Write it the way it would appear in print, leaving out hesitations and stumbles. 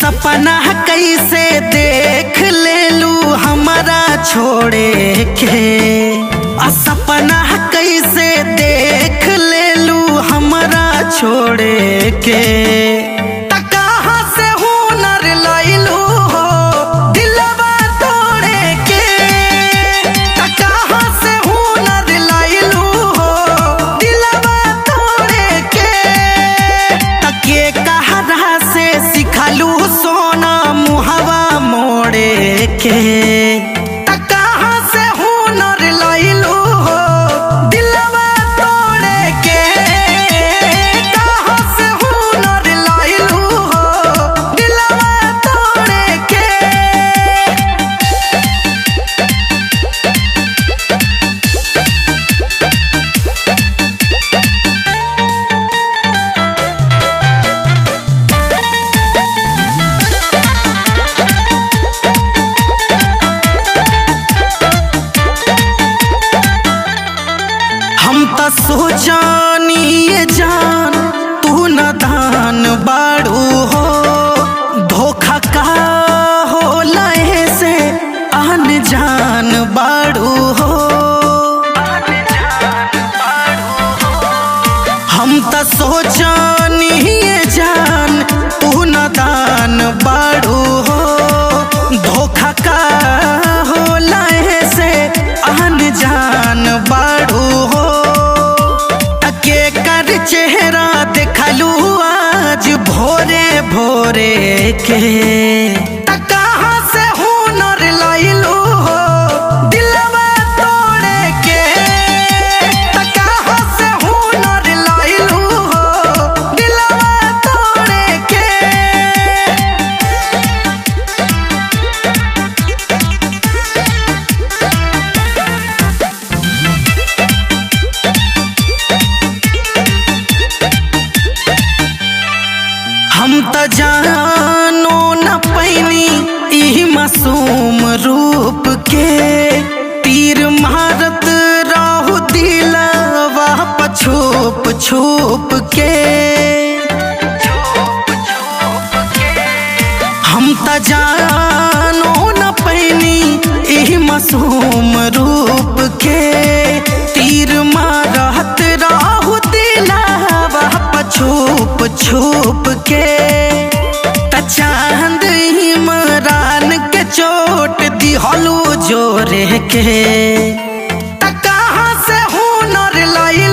सपना कैसे देख लेलू हमारा छोड़े के। सपना कैसे देख लेलू हमारा छोड़े के। कहाँ से हुनर लैलू हो दिलवा तोड़े के। कहाँ से हुनर लैलू हो दिलवा तोड़े के। तके कहरा से सिखलू सोना मुहवा मोड़े के। कहाँ से हुनर लैलू हो दिलवा तोड़े के। कहाँ से हुनर लैलू हो दिलवा तोड़े के। हम त सोचानी ये जान तू नादान बाड़ू हो। धोखा का हो लहे से आन जान बाड़ू हो। हम त सोचानी ये जान तू नादान बाड़ू हो। धोखा का हो लहे से आन जान बाड़ू हो। के कर चेहरा देखलू आज भोरे भोरे के। कहाँ से हुनर लैलू हो दिलवा तोड़े के। कहाँ से हुनर लैलू हो दिलवा तोड़े के। हम त जानो न पैनी ई मासूम रूप के। तीर मारत रहू दिलवा छुप छुप के। हम त जानो न पैनी ई मासूम रूप के। तीर मारत रहू दिलवा छुप छुप के। चांद इमरान के चोट दिहलू जोरे के। कहाँ से हुनर लैलू